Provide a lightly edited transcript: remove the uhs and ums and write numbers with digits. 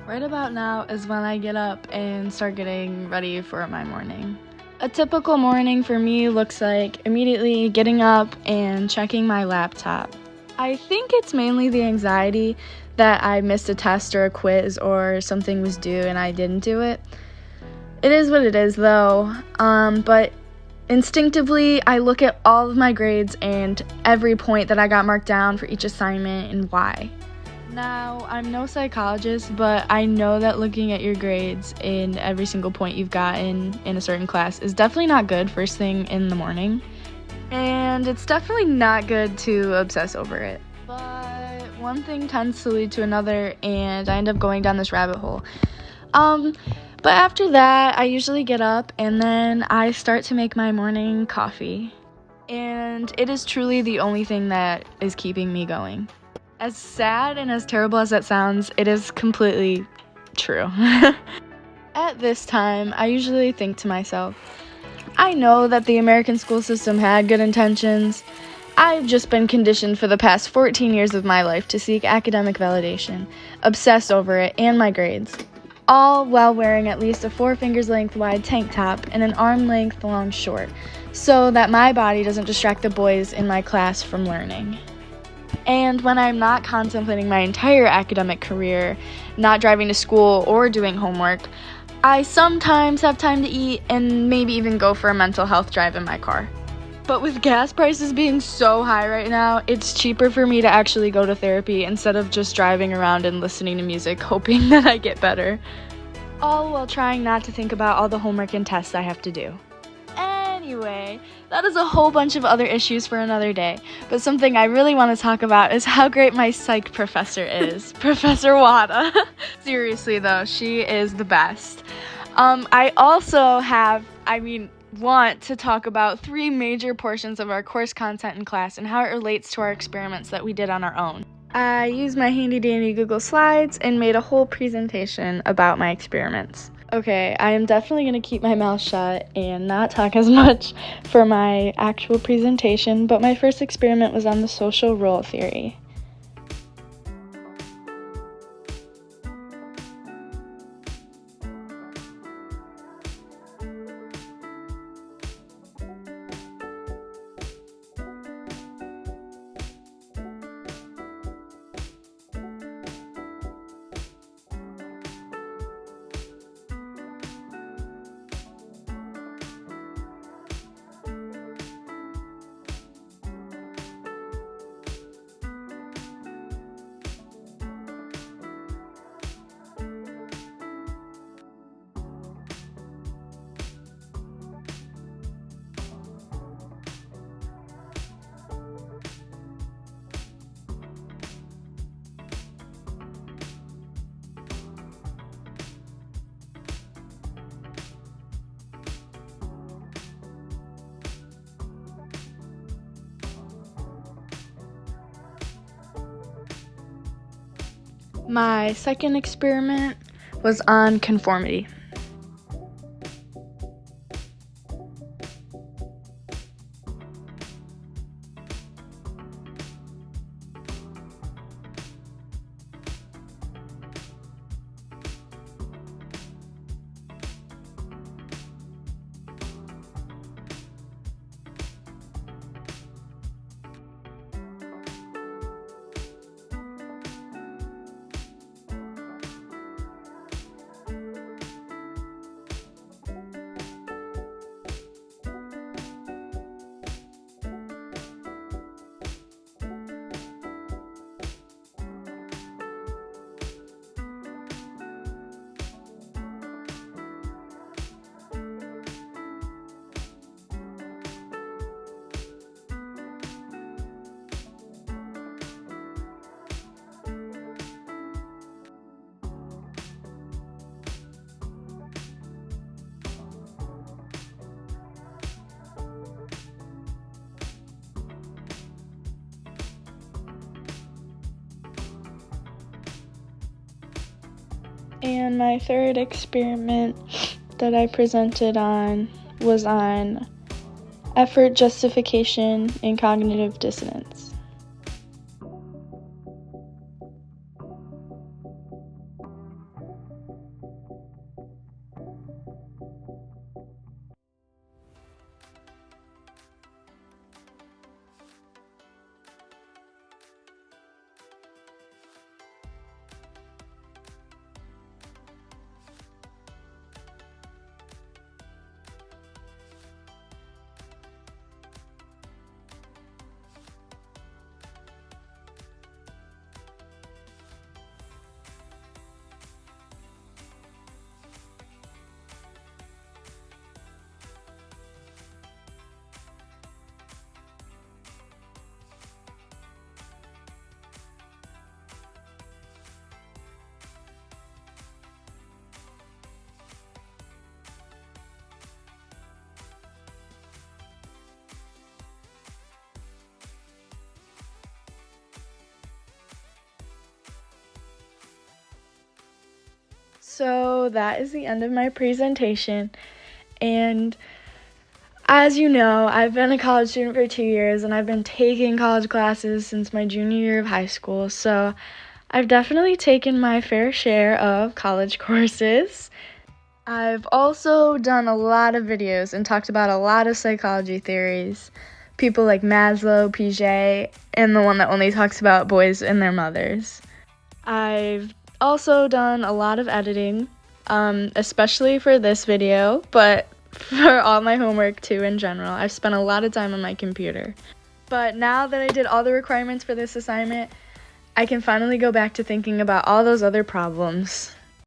Right about now is when I get up and start getting ready for my morning. A typical morning for me looks like immediately getting up and checking my laptop. I think it's mainly the anxiety that I missed a test or a quiz or something was due and I didn't do it. It is what it is though, but instinctively I look at all of my grades and every point that I got marked down for each assignment and why. Now, I'm no psychologist, but I know that looking at your grades in every single point you've gotten in a certain class is definitely not good first thing in the morning. And it's definitely not good to obsess over it. But one thing tends to lead to another, and I end up going down this rabbit hole. But after that, I usually get up and then I start to make my morning coffee. And it is truly the only thing that is keeping me going. As sad and as terrible as that sounds, it is completely true. At this time, I usually think to myself, I know that the American school system had good intentions. I've just been conditioned for the past 14 years of my life to seek academic validation, obsess over it and my grades, all while wearing at least a 4 fingers length wide tank top and an arm length long short, so that my body doesn't distract the boys in my class from learning. And when I'm not contemplating my entire academic career, not driving to school or doing homework, I sometimes have time to eat and maybe even go for a mental health drive in my car. But with gas prices being so high right now, it's cheaper for me to actually go to therapy instead of just driving around and listening to music, hoping that I get better. All while trying not to think about all the homework and tests I have to do. Anyway, that is a whole bunch of other issues for another day, but something I really want to talk about is how great my psych professor is, Professor Wada. Seriously though, she is the best. I also want to talk about 3 major portions of our course content in class and how it relates to our experiments that we did on our own. I used my handy dandy Google Slides and made a whole presentation about my experiments. Okay, I am definitely going to keep my mouth shut and not talk as much for my actual presentation, but my first experiment was on the social role theory. My second experiment was on conformity. And my third experiment that I presented on was on effort justification and cognitive dissonance. So that is the end of my presentation, and as you know, I've been a college student for 2 years, and I've been taking college classes since my junior year of high school, so I've definitely taken my fair share of college courses. I've also done a lot of videos and talked about a lot of psychology theories, people like Maslow, Piaget, and the one that only talks about boys and their mothers. I've also done a lot of editing, especially for this video, but for all my homework too in general. I've spent a lot of time on my computer. But now that I did all the requirements for this assignment, I can finally go back to thinking about all those other problems.